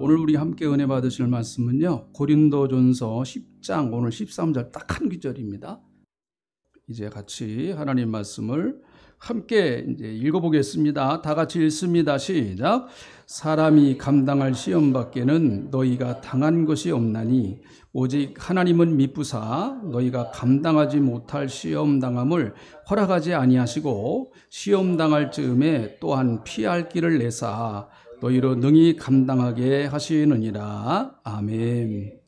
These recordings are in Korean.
오늘 우리 함께 은혜 받으실 말씀은요, 고린도전서 10장 오늘 13절 딱 한 구절입니다. 이제 같이 하나님 말씀을 함께 이제 읽어보겠습니다. 다 같이 읽습니다. 시작. 사람이 감당할 시험 밖에는 너희가 당한 것이 없나니 오직 하나님은 미쁘사 너희가 감당하지 못할 시험 당함을 허락하지 아니하시고 시험 당할 즈음에 또한 피할 길을 내사 너희로 능히 감당하게 하시느니라. 아멘.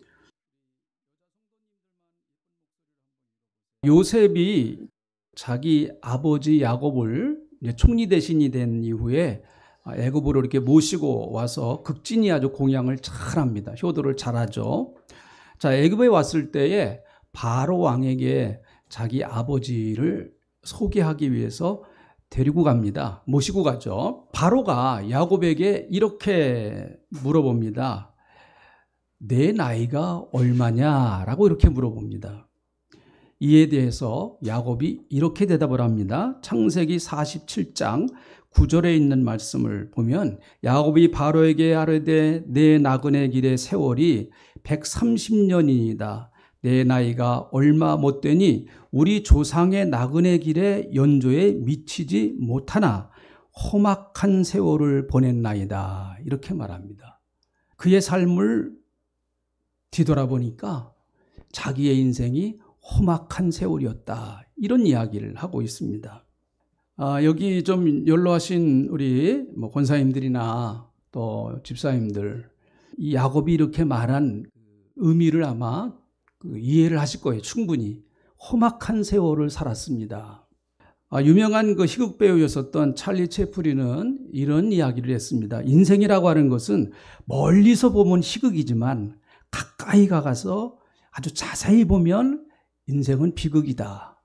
요셉이 자기 아버지 야곱을 총리 대신이 된 이후에 애굽으로 이렇게 모시고 와서 극진히 아주 공양을 잘합니다. 효도를 잘하죠. 자, 애굽에 왔을 때에 바로 왕에게 자기 아버지를 소개하기 위해서 데리고 갑니다. 모시고 가죠. 바로가 야곱에게 이렇게 물어봅니다. 내 나이가 얼마냐라고 이렇게 물어봅니다. 이에 대해서 야곱이 이렇게 대답을 합니다. 창세기 47장 9절에 있는 말씀을 보면 야곱이 바로에게 아뢰되 내 나그네 길의 세월이 130년이니이다. 내 나이가 얼마 못되니 우리 조상의 나그네 길의 연조에 미치지 못하나 험악한 세월을 보냈나이다. 이렇게 말합니다. 그의 삶을 뒤돌아보니까 자기의 인생이 험악한 세월이었다. 이런 이야기를 하고 있습니다. 여기 좀 연로하신 우리 권사님들이나 또 집사님들, 이 야곱이 이렇게 말한 의미를 아마 이해를 하실 거예요. 충분히. 험악한 세월을 살았습니다. 유명한 그 희극 배우였었던 찰리 채플린은 이런 이야기를 했습니다. 인생이라고 하는 것은 멀리서 보면 희극이지만 가까이 가서 아주 자세히 보면 인생은 비극이다.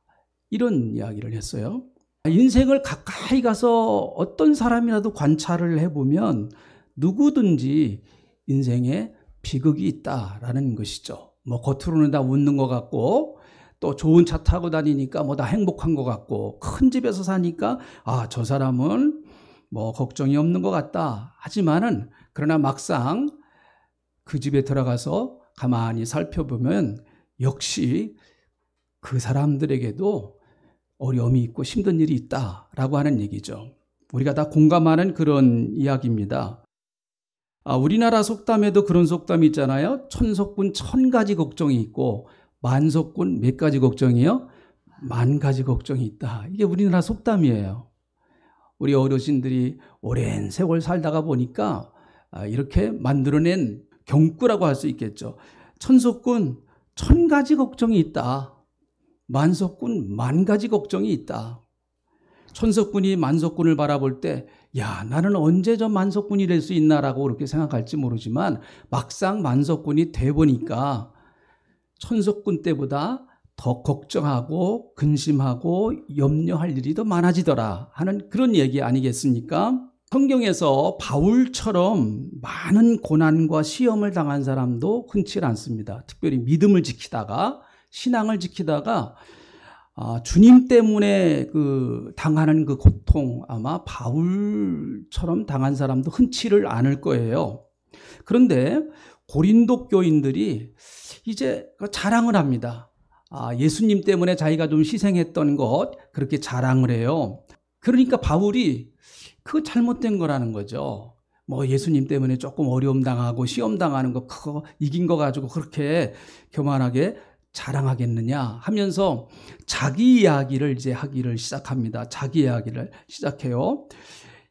이런 이야기를 했어요. 인생을 가까이 가서 어떤 사람이라도 관찰을 해보면 누구든지 인생에 비극이 있다라는 것이죠. 겉으로는 다 웃는 것 같고 또 좋은 차 타고 다니니까 다 행복한 것 같고 큰 집에서 사니까 저 사람은 걱정이 없는 것 같다. 하지만은 그러나 막상 그 집에 들어가서 가만히 살펴보면 역시 그 사람들에게도 어려움이 있고 힘든 일이 있다라고 하는 얘기죠. 우리가 다 공감하는 그런 이야기입니다. 우리나라 속담에도 그런 속담이 있잖아요. 천석군 1000가지 걱정이 있고 만석군 몇 가지 걱정이요? 10,000가지 걱정이 있다. 이게 우리나라 속담이에요. 우리 어르신들이 오랜 세월 살다가 보니까 이렇게 만들어낸 경구라고 할 수 있겠죠. 천석군 1000가지 걱정이 있다. 만석군 10,000가지 걱정이 있다. 천석군이 만석군을 바라볼 때 나는 언제 저 만석군이 될 수 있나라고 그렇게 생각할지 모르지만 막상 만석군이 돼보니까 천석군 때보다 더 걱정하고 근심하고 염려할 일이 더 많아지더라 하는 그런 얘기 아니겠습니까? 성경에서 바울처럼 많은 고난과 시험을 당한 사람도 흔치 않습니다. 특별히 믿음을 지키다가 신앙을 지키다가 주님 때문에 당하는 그 고통 아마 바울처럼 당한 사람도 흔치를 않을 거예요. 그런데 고린도 교인들이 이제 자랑을 합니다. 예수님 때문에 자기가 좀 희생했던 것 그렇게 자랑을 해요. 그러니까 바울이 그거 잘못된 거라는 거죠. 예수님 때문에 조금 어려움 당하고 시험 당하는 거 그거 이긴 거 가지고 그렇게 교만하게 자랑하겠느냐 하면서 자기 이야기를 이제 하기를 시작합니다. 자기 이야기를 시작해요.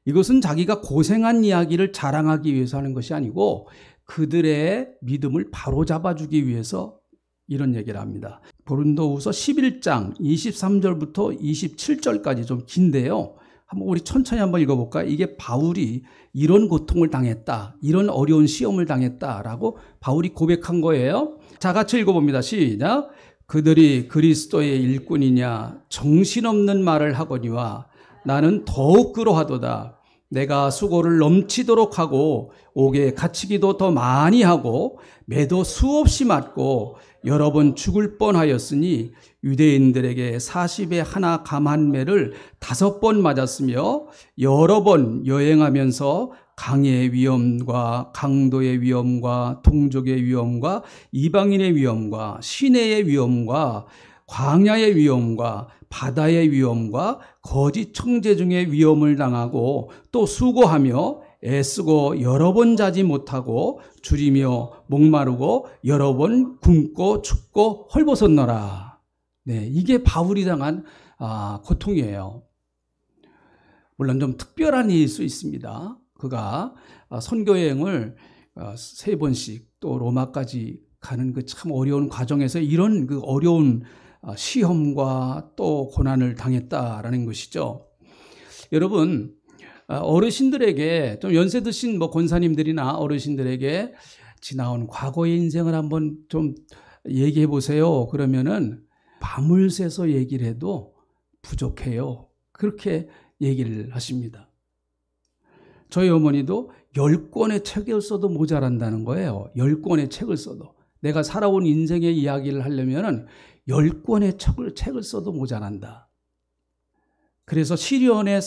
이것은 자기가 고생한 이야기를 자랑하기 위해서 하는 것이 아니고 그들의 믿음을 바로잡아주기 위해서 이런 얘기를 합니다. 고린도후서 11장 23절부터 27절까지 좀 긴데요. 한번 우리 천천히 한번 읽어볼까요? 이게 바울이 이런 고통을 당했다, 이런 어려운 시험을 당했다라고 바울이 고백한 거예요. 자, 같이 읽어봅니다. 시작. 그들이 그리스도의 일꾼이냐 정신없는 말을 하거니와 나는 더욱 그러하도다. 내가 수고를 넘치도록 하고 옥에 갇히기도 더 많이 하고 매도 수없이 맞고 여러 번 죽을 뻔하였으니 유대인들에게 40에 하나 감한 매를 5번 맞았으며 여러 번 여행하면서 강의 위험과 강도의 위험과 동족의 위험과 이방인의 위험과 시내의 위험과 광야의 위험과 바다의 위험과 거짓 청재 중의 위험을 당하고 또 수고하며 애쓰고 여러 번 자지 못하고 줄이며 목마르고 여러 번 굶고 춥고 헐벗었노라. 네, 이게 바울이 당한 고통이에요. 물론 좀 특별한 일일 수 있습니다. 그가 선교여행을 3번씩 또 로마까지 가는 그 참 어려운 과정에서 이런 그 어려운 시험과 또 고난을 당했다라는 것이죠. 여러분, 어르신들에게 좀 연세 드신 권사님들이나 어르신들에게 지나온 과거의 인생을 한번 좀 얘기해 보세요. 그러면은 밤을 새서 얘기를 해도 부족해요. 그렇게 얘기를 하십니다. 저희 어머니도 10권의 책을 써도 모자란다는 거예요. 10권의 책을 써도. 내가 살아온 인생의 이야기를 하려면은 10권의 책을 써도 모자란다. 그래서 시련은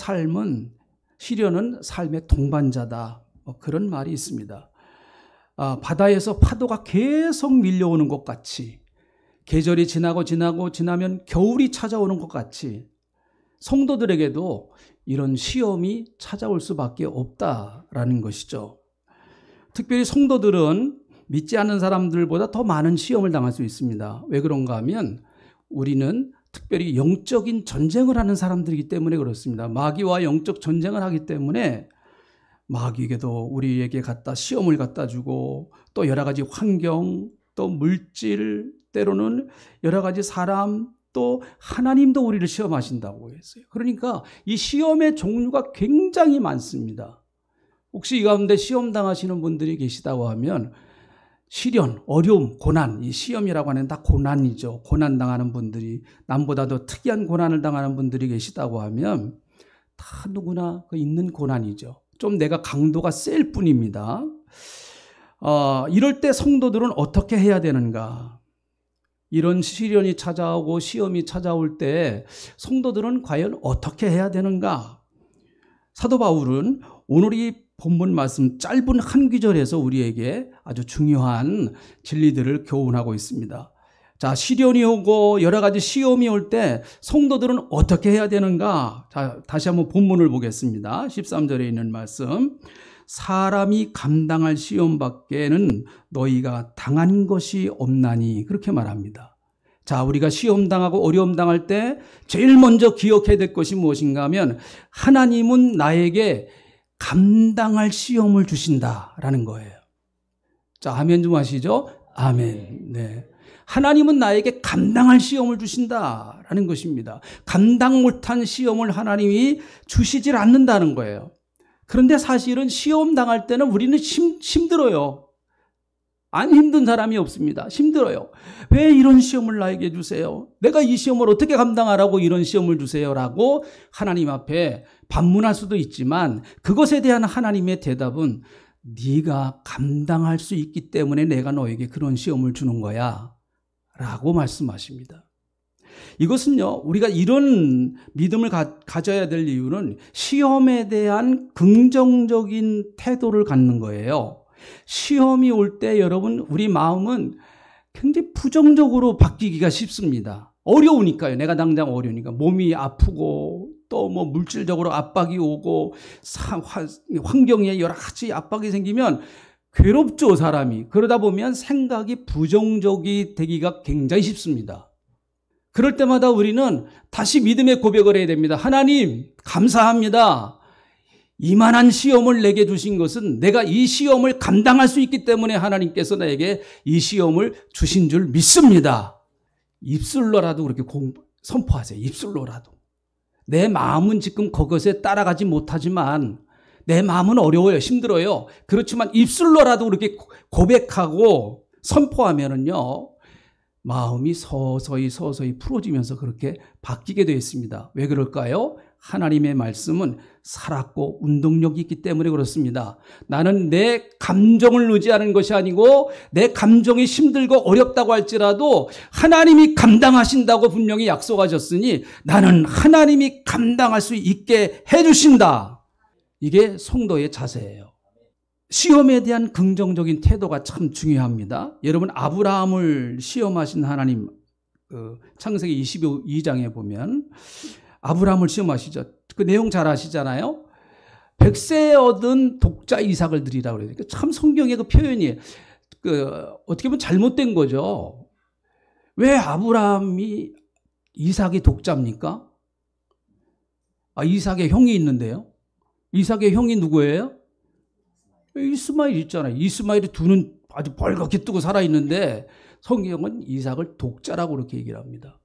삶의 동반자다. 그런 말이 있습니다. 바다에서 파도가 계속 밀려오는 것 같이, 계절이 지나면 겨울이 찾아오는 것 같이 성도들에게도 이런 시험이 찾아올 수밖에 없다라는 것이죠. 특별히 성도들은 믿지 않는 사람들보다 더 많은 시험을 당할 수 있습니다. 왜 그런가 하면 우리는 특별히 영적인 전쟁을 하는 사람들이기 때문에 그렇습니다. 마귀와 영적 전쟁을 하기 때문에 마귀에게도 우리에게 시험을 갖다 주고 또 여러 가지 환경, 또 물질, 때로는 여러 가지 사람, 또 하나님도 우리를 시험하신다고 했어요. 그러니까 이 시험의 종류가 굉장히 많습니다. 혹시 이 가운데 시험 당하시는 분들이 계시다고 하면 시련, 어려움, 고난, 이 시험이라고 하는 다 고난이죠. 고난 당하는 분들이, 남보다 더 특이한 고난을 당하는 분들이 계시다고 하면 다 누구나 있는 고난이죠. 좀 내가 강도가 셀 뿐입니다. 이럴 때 성도들은 어떻게 해야 되는가? 이런 시련이 찾아오고 시험이 찾아올 때 성도들은 과연 어떻게 해야 되는가? 사도 바울은 오늘 이 본문 말씀 짧은 한 구절에서 우리에게 아주 중요한 진리들을 교훈하고 있습니다. 자, 시련이 오고 여러 가지 시험이 올 때 성도들은 어떻게 해야 되는가? 자, 다시 한번 본문을 보겠습니다. 13절에 있는 말씀. 사람이 감당할 시험밖에는 너희가 당한 것이 없나니, 그렇게 말합니다. 자, 우리가 시험 당하고 어려움 당할 때 제일 먼저 기억해야 될 것이 무엇인가 하면 하나님은 나에게 감당할 시험을 주신다라는 거예요. 자, 아멘 좀 하시죠? 아멘. 네. 하나님은 나에게 감당할 시험을 주신다라는 것입니다. 감당 못한 시험을 하나님이 주시질 않는다는 거예요. 그런데 사실은 시험 당할 때는 우리는 힘들어요. 안 힘든 사람이 없습니다. 힘들어요. 왜 이런 시험을 나에게 주세요? 내가 이 시험을 어떻게 감당하라고 이런 시험을 주세요라고 하나님 앞에 반문할 수도 있지만 그것에 대한 하나님의 대답은 네가 감당할 수 있기 때문에 내가 너에게 그런 시험을 주는 거야 라고 말씀하십니다. 이것은요, 우리가 이런 믿음을 가져야 될 이유는 시험에 대한 긍정적인 태도를 갖는 거예요. 시험이 올 때 여러분, 우리 마음은 굉장히 부정적으로 바뀌기가 쉽습니다. 어려우니까요. 내가 당장 어려우니까. 몸이 아프고 또 물질적으로 압박이 오고 환경에 여러 가지 압박이 생기면 괴롭죠, 사람이. 그러다 보면 생각이 부정적이 되기가 굉장히 쉽습니다. 그럴 때마다 우리는 다시 믿음의 고백을 해야 됩니다. 하나님, 감사합니다. 이만한 시험을 내게 주신 것은 내가 이 시험을 감당할 수 있기 때문에 하나님께서 나에게 이 시험을 주신 줄 믿습니다. 입술로라도 그렇게 선포하세요. 입술로라도. 내 마음은 지금 그것에 따라가지 못하지만 내 마음은 어려워요. 힘들어요. 그렇지만 입술로라도 그렇게 고백하고 선포하면은요, 마음이 서서히 풀어지면서 그렇게 바뀌게 되어 있습니다. 왜 그럴까요? 하나님의 말씀은 살았고 운동력이 있기 때문에 그렇습니다. 나는 내 감정을 의지하는 것이 아니고 내 감정이 힘들고 어렵다고 할지라도 하나님이 감당하신다고 분명히 약속하셨으니 나는 하나님이 감당할 수 있게 해주신다. 이게 성도의 자세예요. 시험에 대한 긍정적인 태도가 참 중요합니다. 여러분, 아브라함을 시험하신 하나님, 창세기 22장에 보면 아브라함을 시험하시죠. 그 내용 잘 아시잖아요. 100세에 얻은 독자 이삭을 드리라고 그래요. 참 성경의 그 표현이 어떻게 보면 잘못된 거죠. 왜 아브라함이 이삭이 독자입니까? 이삭의 형이 있는데요. 이삭의 형이 누구예요? 이스마엘 있잖아요. 이스마엘이 두 눈 아주 벌겋게 뜨고 살아있는데 성경은 이삭을 독자라고 그렇게 얘기를 합니다.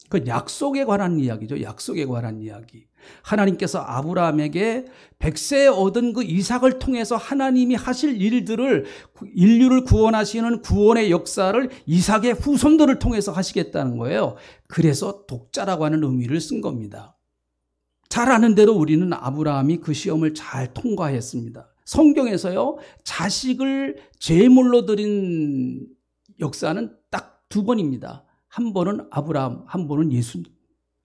그 약속에 관한 이야기죠. 약속에 관한 이야기. 하나님께서 아브라함에게 100세에 얻은 그 이삭을 통해서 하나님이 하실 일들을, 인류를 구원하시는 구원의 역사를 이삭의 후손들을 통해서 하시겠다는 거예요. 그래서 독자라고 하는 의미를 쓴 겁니다. 잘 아는 대로 우리는 아브라함이 그 시험을 잘 통과했습니다. 성경에서요, 자식을 제물로 드린 역사는 딱 두 번입니다. 한 번은 아브라함, 한 번은 예수님.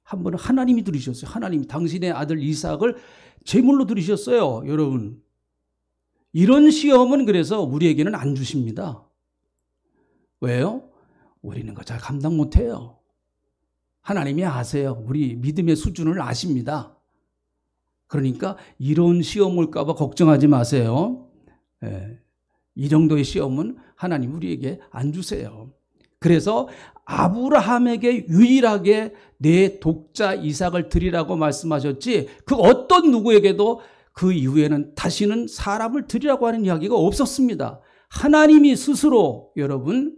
한 번은 하나님이 들으셨어요. 하나님이 당신의 아들 이삭을 제물로 들으셨어요. 여러분, 이런 시험은 그래서 우리에게는 안 주십니다. 왜요? 우리는 거 잘 감당 못해요. 하나님이 아세요. 우리 믿음의 수준을 아십니다. 그러니까 이런 시험 올까 봐 걱정하지 마세요. 이 정도의 시험은 하나님 우리에게 안 주세요. 그래서 아브라함에게 유일하게 내 독자 이삭을 드리라고 말씀하셨지, 그 어떤 누구에게도 그 이후에는 다시는 사람을 드리라고 하는 이야기가 없었습니다. 하나님이 스스로 여러분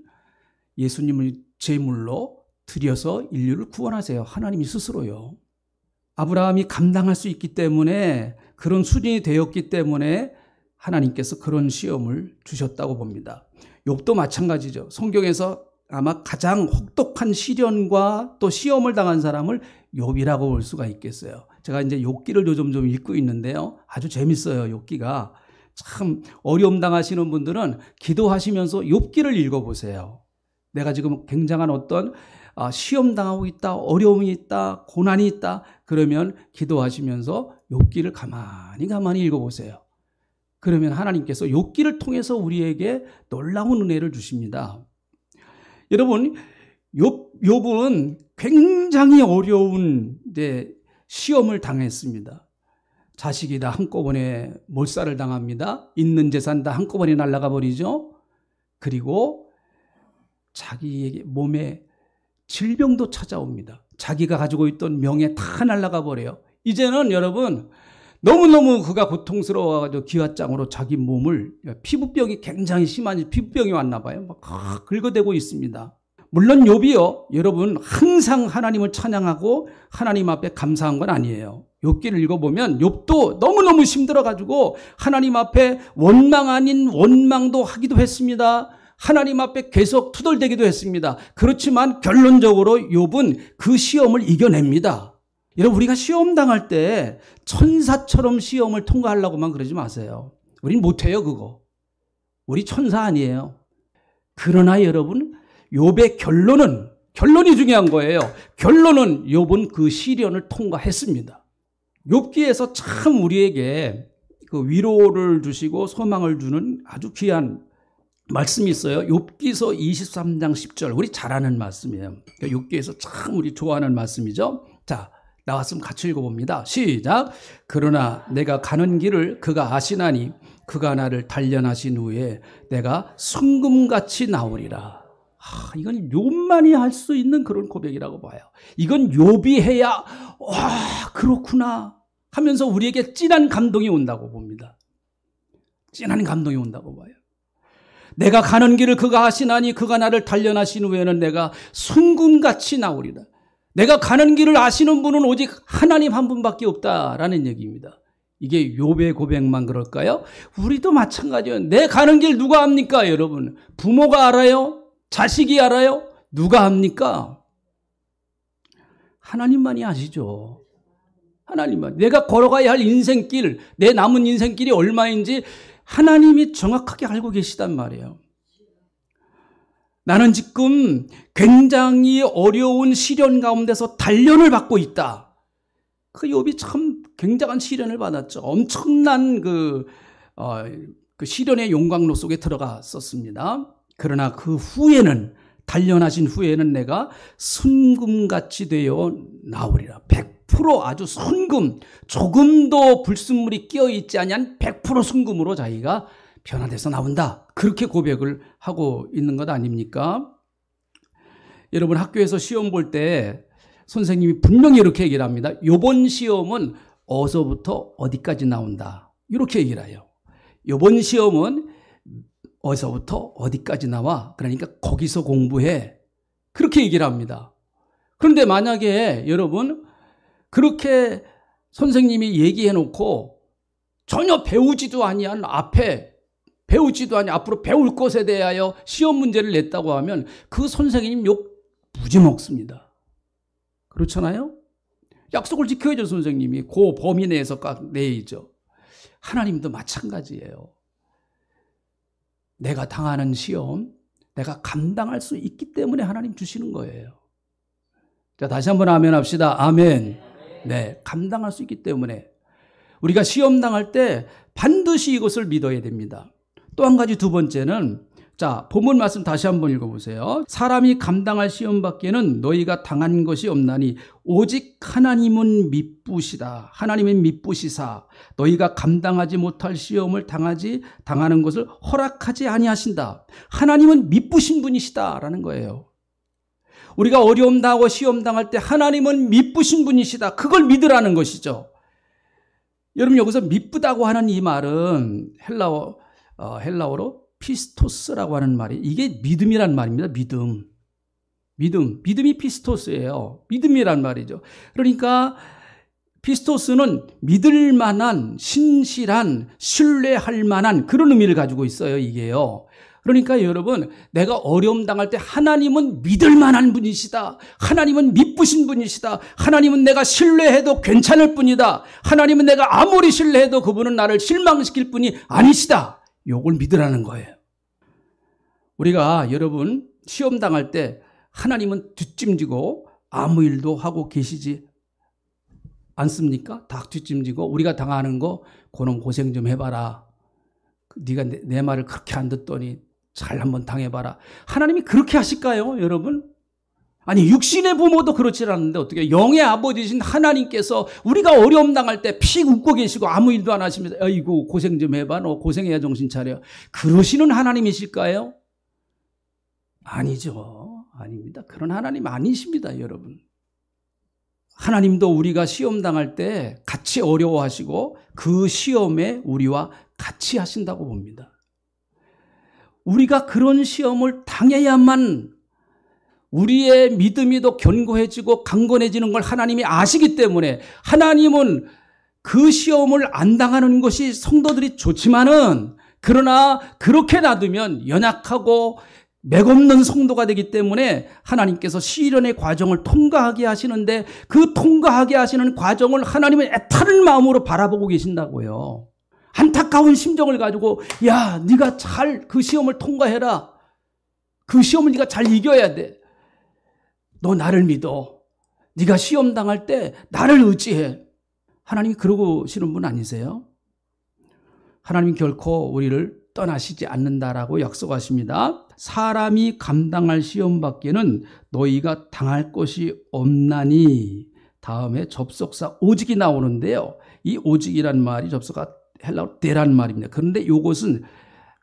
예수님을 제물로 드려서 인류를 구원하세요. 하나님이 스스로요. 아브라함이 감당할 수 있기 때문에, 그런 수준이 되었기 때문에 하나님께서 그런 시험을 주셨다고 봅니다. 욥도 마찬가지죠. 성경에서 아마 가장 혹독한 시련과 또 시험을 당한 사람을 욥이라고 볼 수가 있겠어요. 제가 이제 욥기를 요즘 좀 읽고 있는데요. 아주 재밌어요. 욥기가. 참 어려움 당하시는 분들은 기도하시면서 욥기를 읽어보세요. 내가 지금 굉장한 어떤 시험 당하고 있다, 어려움이 있다, 고난이 있다, 그러면 기도하시면서 욥기를 가만히 읽어보세요. 그러면 하나님께서 욥기를 통해서 우리에게 놀라운 은혜를 주십니다. 여러분, 욥은 굉장히 어려운 시험을 당했습니다. 자식이 다 한꺼번에 몰살을 당합니다. 있는 재산 다 한꺼번에 날아가 버리죠. 그리고 자기에게 몸에 질병도 찾아옵니다. 자기가 가지고 있던 명예 다 날아가 버려요. 이제는 여러분 너무너무 그가 고통스러워가지고 기왓장으로 자기 몸을, 피부병이 굉장히 심한 피부병이 왔나 봐요. 막 긁어대고 있습니다. 물론 욥이요, 여러분 항상 하나님을 찬양하고 하나님 앞에 감사한 건 아니에요. 욥기를 읽어보면 욥도 너무너무 힘들어가지고 하나님 앞에 원망 아닌 원망도 하기도 했습니다. 하나님 앞에 계속 투덜대기도 했습니다. 그렇지만 결론적으로 욥은 그 시험을 이겨냅니다. 여러분, 우리가 시험 당할 때 천사처럼 시험을 통과하려고만 그러지 마세요. 우린 못해요, 그거. 우리 천사 아니에요. 그러나 여러분, 욥의 결론이 중요한 거예요. 결론은 욥은 그 시련을 통과했습니다. 욥기에서 참 우리에게 그 위로를 주시고 소망을 주는 아주 귀한 말씀이 있어요. 욥기서 23장 10절. 우리 잘 아는 말씀이에요. 욥기에서 참 우리 좋아하는 말씀이죠. 자, 나왔으면 같이 읽어봅니다. 시작. 그러나 내가 가는 길을 그가 아시나니 그가 나를 단련하신 후에 내가 순금같이 나오리라. 이건 욥만이 할 수 있는 그런 고백이라고 봐요. 이건 욥이 해야 와, 그렇구나 하면서 우리에게 진한 감동이 온다고 봅니다. 진한 감동이 온다고 봐요. 내가 가는 길을 그가 아시나니 그가 나를 단련하신 후에는 내가 순금같이 나오리라. 내가 가는 길을 아시는 분은 오직 하나님 한 분밖에 없다라는 얘기입니다. 이게 욥의 고백만 그럴까요? 우리도 마찬가지예요. 내 가는 길 누가 압니까, 여러분? 부모가 알아요? 자식이 알아요? 누가 압니까? 하나님만이 아시죠. 하나님만. 내가 걸어가야 할 인생길, 내 남은 인생길이 얼마인지 하나님이 정확하게 알고 계시단 말이에요. 나는 지금 굉장히 어려운 시련 가운데서 단련을 받고 있다. 그 욥이 참 굉장한 시련을 받았죠. 엄청난 그 시련의 용광로 속에 들어갔었습니다. 그러나 그 후에는, 단련하신 후에는 내가 순금같이 되어 나오리라. 100% 아주 순금, 조금도 불순물이 끼어있지 아니한 100% 순금으로 자기가 변화돼서 나온다. 그렇게 고백을 하고 있는 것 아닙니까? 여러분, 학교에서 시험 볼 때 선생님이 분명히 이렇게 얘기를 합니다. 이번 시험은 어서부터 어디까지 나온다. 이렇게 얘기를 해요. 이번 시험은 어디서부터 어디까지 나와. 그러니까 거기서 공부해. 그렇게 얘기를 합니다. 그런데 만약에 여러분 그렇게 선생님이 얘기해 놓고 전혀 배우지도 아니한 앞으로 배울 것에 대하여 시험 문제를 냈다고 하면 그 선생님 욕 무지 먹습니다. 그렇잖아요? 약속을 지켜야죠. 선생님이 그 범위 내에서 딱 내야죠. 하나님도 마찬가지예요. 내가 당하는 시험, 내가 감당할 수 있기 때문에 하나님 주시는 거예요. 자, 다시 한번 아멘 합시다. 아멘. 네, 감당할 수 있기 때문에. 우리가 시험 당할 때 반드시 이것을 믿어야 됩니다. 또 한 가지, 두 번째는, 자, 본문 말씀 다시 한번 읽어보세요. 사람이 감당할 시험 밖에는 너희가 당한 것이 없나니 오직 하나님은 미쁘시다. 하나님은 미쁘시사 너희가 감당하지 못할 시험을 당하는 것을 허락하지 아니하신다. 하나님은 미쁘신 분이시다라는 거예요. 우리가 어려움 당하고 시험 당할 때 하나님은 미쁘신 분이시다. 그걸 믿으라는 것이죠. 여러분, 여기서 미쁘다고 하는 이 말은 헬라어로 피스토스라고 하는 말이, 이게 믿음이란 말입니다. 믿음이 피스토스예요. 믿음이란 말이죠. 그러니까 피스토스는 믿을 만한, 신실한, 신뢰할 만한 그런 의미를 가지고 있어요. 이게요. 그러니까 여러분, 내가 어려움 당할 때 하나님은 믿을 만한 분이시다. 하나님은 미쁘신 분이시다. 하나님은 내가 신뢰해도 괜찮을 뿐이다. 하나님은 내가 아무리 신뢰해도 그분은 나를 실망시킬 분이 아니시다. 요걸 믿으라는 거예요. 우리가 여러분 시험 당할 때 하나님은 뒷짐지고 아무 일도 하고 계시지 않습니까? 다 뒷짐지고 우리가 당하는 거 그놈 고생 좀 해봐라. 네가 내 말을 그렇게 안 듣더니 잘 한번 당해봐라. 하나님이 그렇게 하실까요, 여러분? 아니, 육신의 부모도 그렇지 않은데 어떻게 영의 아버지신 하나님께서 우리가 어려움 당할 때 픽 웃고 계시고 아무 일도 안 하시면서 아이고 고생 좀 해봐. 너 고생해야 정신 차려. 그러시는 하나님이실까요? 아니죠. 아닙니다. 그런 하나님 아니십니다, 여러분. 하나님도 우리가 시험 당할 때 같이 어려워하시고 그 시험에 우리와 같이 하신다고 봅니다. 우리가 그런 시험을 당해야만 우리의 믿음이 더 견고해지고 강건해지는 걸 하나님이 아시기 때문에 하나님은 그 시험을 안 당하는 것이 성도들이 좋지만은, 그러나 그렇게 놔두면 연약하고 맥없는 성도가 되기 때문에 하나님께서 시련의 과정을 통과하게 하시는데, 그 통과하게 하시는 과정을 하나님은 애타는 마음으로 바라보고 계신다고요. 안타까운 심정을 가지고 야, 네가 잘 그 시험을 통과해라. 그 시험을 네가 잘 이겨야 돼. 너 나를 믿어. 네가 시험 당할 때 나를 의지해. 하나님이 그러시는 분 아니세요? 하나님 결코 우리를 떠나시지 않는다라고 약속하십니다. 사람이 감당할 시험 밖에는 너희가 당할 것이 없나니. 다음에 접속사 오직이 나오는데요. 이 오직이란 말이 접속사 헬라어 데란 말입니다. 그런데 이것은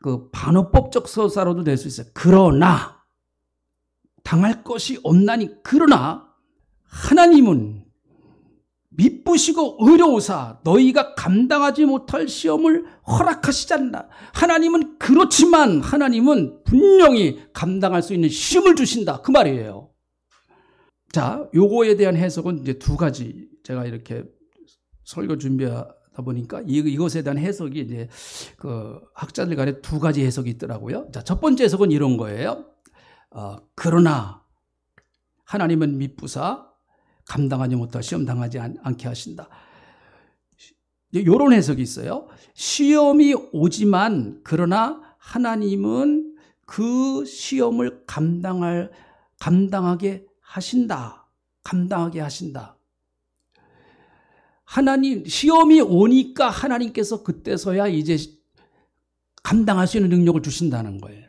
그 반어법적 서사로도 될 수 있어요. 그러나 당할 것이 없나니. 그러나 하나님은 미쁘시고 의로우사 너희가 감당하지 못할 시험을 허락하시지 않나. 하나님은 그렇지만 하나님은 분명히 감당할 수 있는 힘을 주신다. 그 말이에요. 자, 요거에 대한 해석은 이제 두 가지, 제가 이렇게 설교 준비하다 보니까 이것에 대한 해석이 이제 그 학자들 간에 두 가지 해석이 있더라고요. 자, 첫 번째 해석은 이런 거예요. 그러나 하나님은 미쁘사 감당하지 못할 시험 당하지 않게 하신다. 이런 해석이 있어요. 시험이 오지만 그러나 하나님은 그 시험을 감당하게 하신다. 감당하게 하신다. 하나님, 시험이 오니까 하나님께서 그때서야 이제 감당할 수 있는 능력을 주신다는 거예요.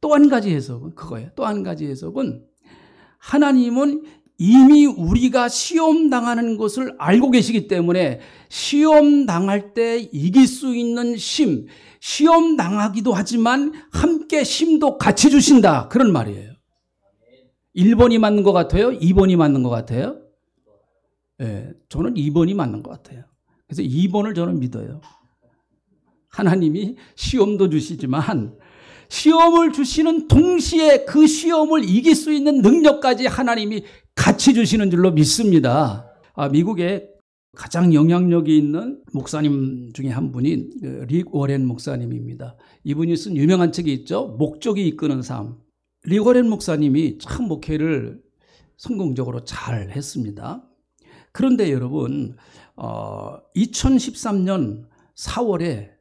또 한 가지 해석은 그거예요. 또 한 가지 해석은 하나님은 이미 우리가 시험 당하는 것을 알고 계시기 때문에 시험 당할 때 이길 수 있는 시험 당하기도 하지만 함께 힘도 같이 주신다. 그런 말이에요. 1번이 맞는 것 같아요? 2번이 맞는 것 같아요? 네, 저는 2번이 맞는 것 같아요. 그래서 2번을 저는 믿어요. 하나님이 시험도 주시지만 시험을 주시는 동시에 그 시험을 이길 수 있는 능력까지 하나님이 같이 주시는 줄로 믿습니다. 미국에 가장 영향력이 있는 목사님 중에 한 분이 릭 워렌 목사님입니다. 이분이 쓴 유명한 책이 있죠. 목적이 이끄는 삶. 릭 워렌 목사님이 참 목회를 성공적으로 잘 했습니다. 그런데 여러분 2013년 4월에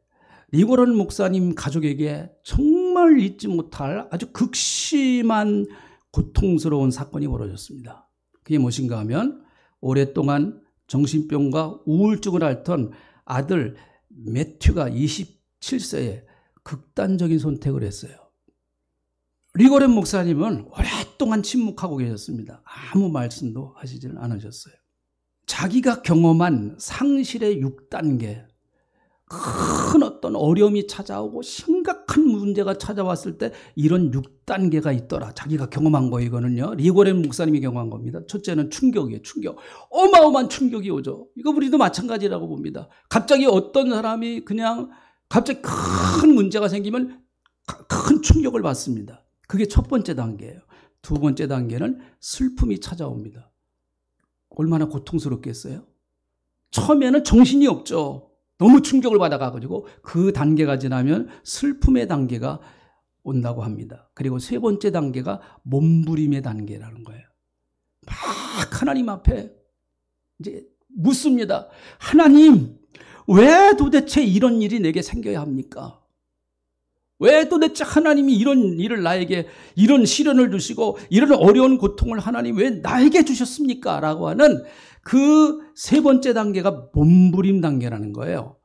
릭 워렌 목사님 가족에게 정말 잊지 못할 아주 극심한 고통스러운 사건이 벌어졌습니다. 그게 무엇인가 하면 오랫동안 정신병과 우울증을 앓던 아들 매튜가 27세에 극단적인 선택을 했어요. 릭 워렌 목사님은 오랫동안 침묵하고 계셨습니다. 아무 말씀도 하시지는 않으셨어요. 자기가 경험한 상실의 6단계, 큰 어떤 어려움이 찾아오고 심각한 문제가 찾아왔을 때 이런 6단계가 있더라. 자기가 경험한 거 이거는요. 릭 워렌 목사님이 경험한 겁니다. 첫째는 충격이에요. 충격. 어마어마한 충격이 오죠. 이거 우리도 마찬가지라고 봅니다. 갑자기 어떤 사람이 그냥 갑자기 큰 문제가 생기면 큰 충격을 받습니다. 그게 첫 번째 단계예요. 두 번째 단계는 슬픔이 찾아옵니다. 얼마나 고통스럽겠어요? 처음에는 정신이 없죠. 너무 충격을 받아가지고 그 단계가 지나면 슬픔의 단계가 온다고 합니다. 그리고 세 번째 단계가 몸부림의 단계라는 거예요. 막 하나님 앞에 이제 묻습니다. 하나님, 왜 도대체 이런 일이 내게 생겨야 합니까? 왜 도대체 하나님이 이런 일을 나에게 이런 시련을 주시고 이런 어려운 고통을 하나님 왜 나에게 주셨습니까? 라고 하는 그 세 번째 단계가 몸부림 단계라는 거예요.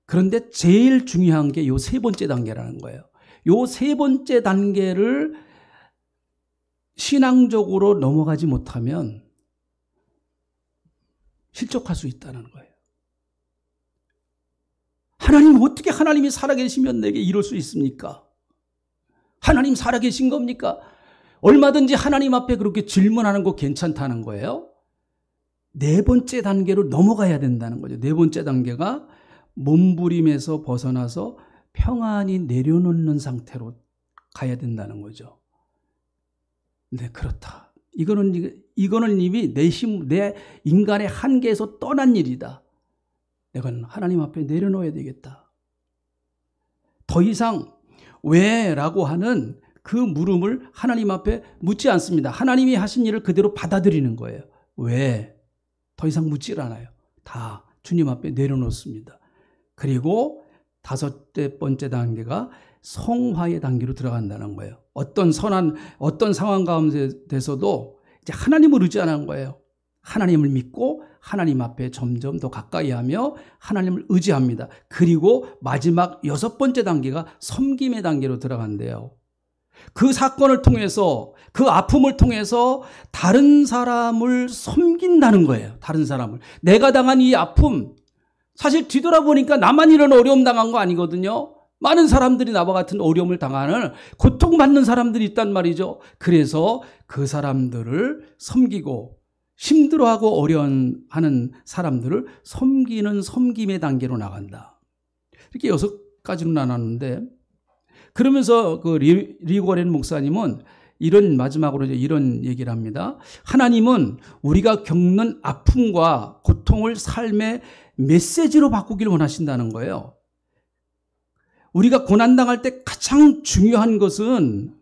그런데 제일 중요한 게 요 세 번째 단계라는 거예요. 요 세 번째 단계를 신앙적으로 넘어가지 못하면 실족할 수 있다는 거예요. 하나님, 어떻게 하나님이 살아계시면 내게 이럴 수 있습니까? 하나님 살아계신 겁니까? 얼마든지 하나님 앞에 그렇게 질문하는 거 괜찮다는 거예요. 네 번째 단계로 넘어가야 된다는 거죠. 네 번째 단계가 몸부림에서 벗어나서 평안히 내려놓는 상태로 가야 된다는 거죠. 네, 그렇다. 이거는 이미 내 인간의 한계에서 떠난 일이다. 내가 하나님 앞에 내려놓아야 되겠다. 더 이상 왜라고 하는 그 물음을 하나님 앞에 묻지 않습니다. 하나님이 하신 일을 그대로 받아들이는 거예요. 왜? 더 이상 묻질 않아요. 다 주님 앞에 내려놓습니다. 그리고 다섯 번째 단계가 성화의 단계로 들어간다는 거예요. 어떤 상황 가운데서도 이제 하나님을 의지하는 거예요. 하나님을 믿고 하나님 앞에 점점 더 가까이 하며 하나님을 의지합니다. 그리고 마지막 여섯 번째 단계가 섬김의 단계로 들어간대요. 그 사건을 통해서, 그 아픔을 통해서 다른 사람을 섬긴다는 거예요. 다른 사람을. 내가 당한 이 아픔, 사실 뒤돌아보니까 나만 이런 어려움 당한 거 아니거든요. 많은 사람들이 나와 같은 어려움을 당하는, 고통받는 사람들이 있단 말이죠. 그래서 그 사람들을 섬기고 힘들어하고 어려워하는 사람들을 섬기는 섬김의 단계로 나간다. 이렇게 6가지로 나눴는데, 그러면서 그 릭 워렌 목사님은 마지막으로 이런 얘기를 합니다. 하나님은 우리가 겪는 아픔과 고통을 삶의 메시지로 바꾸기를 원하신다는 거예요. 우리가 고난당할 때 가장 중요한 것은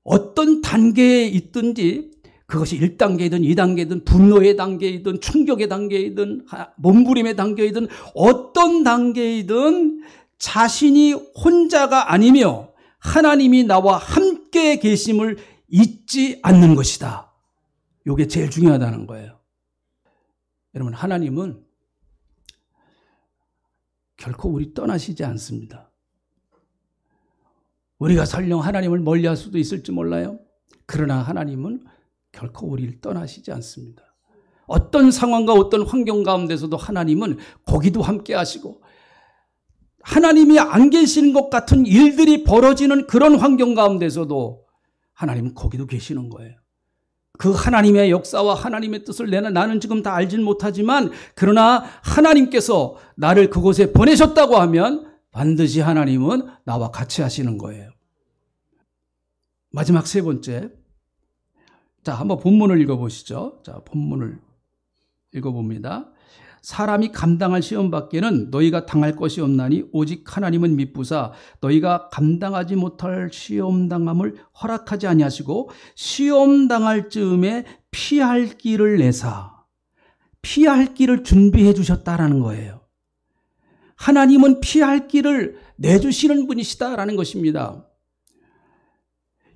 어떤 단계에 있든지, 그것이 1단계이든 2단계이든 분노의 단계이든 충격의 단계이든 몸부림의 단계이든 어떤 단계이든 자신이 혼자가 아니며 하나님이 나와 함께 계심을 잊지 않는 것이다. 이게 제일 중요하다는 거예요. 여러분, 하나님은 결코 우리 떠나시지 않습니다. 우리가 설령 하나님을 멀리할 수도 있을지 몰라요. 그러나 하나님은 결코 우리를 떠나시지 않습니다. 어떤 상황과 어떤 환경 가운데서도 하나님은 거기도 함께 하시고, 하나님이 안 계시는 것 같은 일들이 벌어지는 그런 환경 가운데서도 하나님은 거기도 계시는 거예요. 그 하나님의 역사와 하나님의 뜻을 나는 지금 다 알진 못하지만, 그러나 하나님께서 나를 그곳에 보내셨다고 하면 반드시 하나님은 나와 같이 하시는 거예요. 마지막 세 번째. 자, 한번 본문을 읽어보시죠. 자, 본문을 읽어봅니다. 사람이 감당할 시험 밖에는 너희가 당할 것이 없나니 오직 하나님은 미쁘사 너희가 감당하지 못할 시험 당함을 허락하지 아니하시고 시험 당할 즈음에 피할 길을 내사, 피할 길을 준비해 주셨다라는 거예요. 하나님은 피할 길을 내주시는 분이시다라는 것입니다.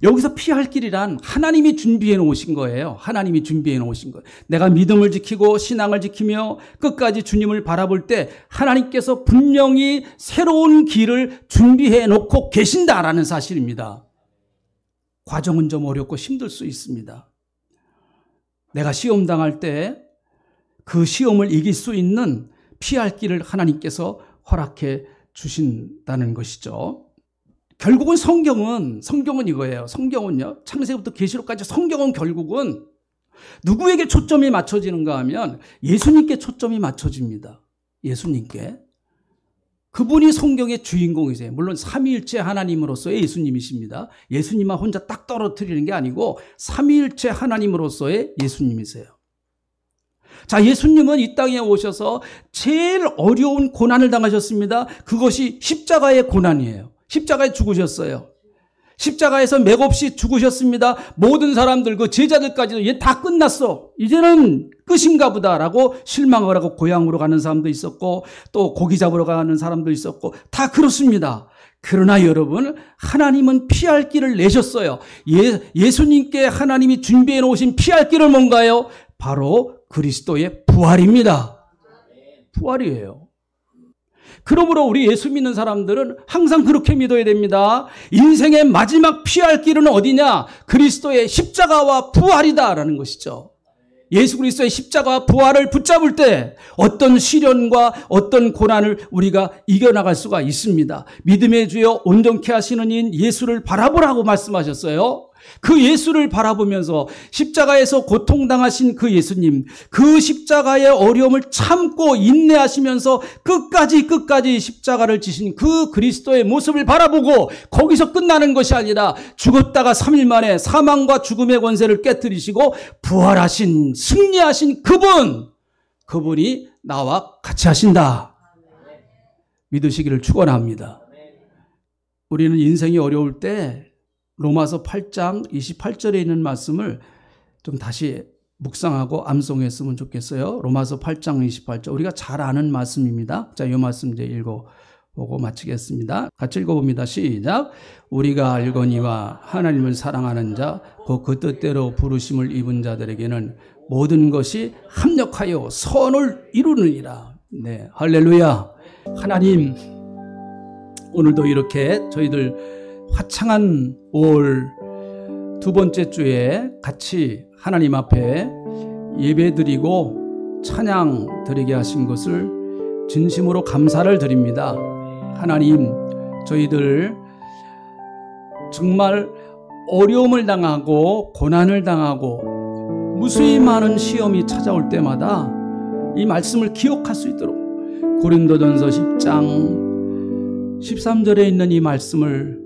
여기서 피할 길이란 하나님이 준비해 놓으신 거예요. 하나님이 준비해 놓으신 거예요. 내가 믿음을 지키고 신앙을 지키며 끝까지 주님을 바라볼 때 하나님께서 분명히 새로운 길을 준비해 놓고 계신다라는 사실입니다. 과정은 좀 어렵고 힘들 수 있습니다. 내가 시험 당할 때 그 시험을 이길 수 있는 피할 길을 하나님께서 허락해 주신다는 것이죠. 결국은 성경은 이거예요. 성경은요, 창세기부터 계시록까지 성경은 결국은 누구에게 초점이 맞춰지는가 하면 예수님께 초점이 맞춰집니다. 예수님께. 그분이 성경의 주인공이세요. 물론 삼위일체 하나님으로서의 예수님이십니다. 예수님만 혼자 딱 떨어뜨리는 게 아니고 삼위일체 하나님으로서의 예수님이세요. 자, 예수님은 이 땅에 오셔서 제일 어려운 고난을 당하셨습니다. 그것이 십자가의 고난이에요. 십자가에 죽으셨어요. 십자가에서 맥없이 죽으셨습니다. 모든 사람들, 그 제자들까지도 얘 다 끝났어, 이제는 끝인가 보다라고 실망을 하고 고향으로 가는 사람도 있었고, 또 고기 잡으러 가는 사람도 있었고, 다 그렇습니다. 그러나 여러분, 하나님은 피할 길을 내셨어요. 예수님께 하나님이 준비해 놓으신 피할 길은 뭔가요? 바로 그리스도의 부활입니다. 부활이에요. 그러므로 우리 예수 믿는 사람들은 항상 그렇게 믿어야 됩니다. 인생의 마지막 피할 길은 어디냐? 그리스도의 십자가와 부활이다라는 것이죠. 예수 그리스도의 십자가와 부활을 붙잡을 때 어떤 시련과 어떤 고난을 우리가 이겨나갈 수가 있습니다. 믿음의 주여 온전케 하시는 인 예수를 바라보라고 말씀하셨어요. 그 예수를 바라보면서 십자가에서 고통당하신 그 예수님, 그 십자가의 어려움을 참고 인내하시면서 끝까지 십자가를 지신 그 그리스도의 모습을 바라보고 거기서 끝나는 것이 아니라 죽었다가 3일 만에 사망과 죽음의 권세를 깨뜨리시고 부활하신, 승리하신 그분이 나와 같이 하신다. 믿으시기를 축원합니다. 우리는 인생이 어려울 때 로마서 8장 28절에 있는 말씀을 좀 다시 묵상하고 암송했으면 좋겠어요. 로마서 8장 28절. 우리가 잘 아는 말씀입니다. 자, 이 말씀 이제 읽어보고 마치겠습니다. 같이 읽어봅니다. 시작. 우리가 알거니와 하나님을 사랑하는 자, 곧 그 뜻대로 부르심을 입은 자들에게는 모든 것이 합력하여 선을 이루느니라. 네, 할렐루야. 하나님, 오늘도 이렇게 저희들 화창한 5월 두 번째 주에 같이 하나님 앞에 예배드리고 찬양 드리게 하신 것을 진심으로 감사를 드립니다. 하나님, 저희들 정말 어려움을 당하고 고난을 당하고 무수히 많은 시험이 찾아올 때마다 이 말씀을 기억할 수 있도록 고린도전서 10장 13절에 있는 이 말씀을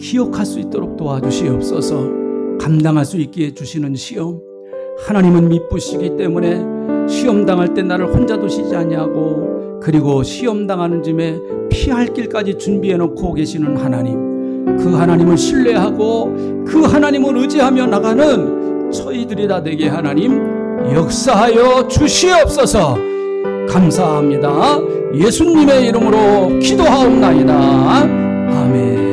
기억할 수 있도록 도와주시옵소서. 감당할 수 있게 해주시는 시험, 하나님은 미쁘시기 때문에 시험 당할 때 나를 혼자 두시지 아니하고, 그리고 시험 당하는 쯤에 피할 길까지 준비해 놓고 계시는 하나님, 그 하나님을 신뢰하고 그 하나님을 의지하며 나가는 저희들이 다 되게 하나님 역사하여 주시옵소서. 감사합니다. 예수님의 이름으로 기도하옵나이다. 아멘.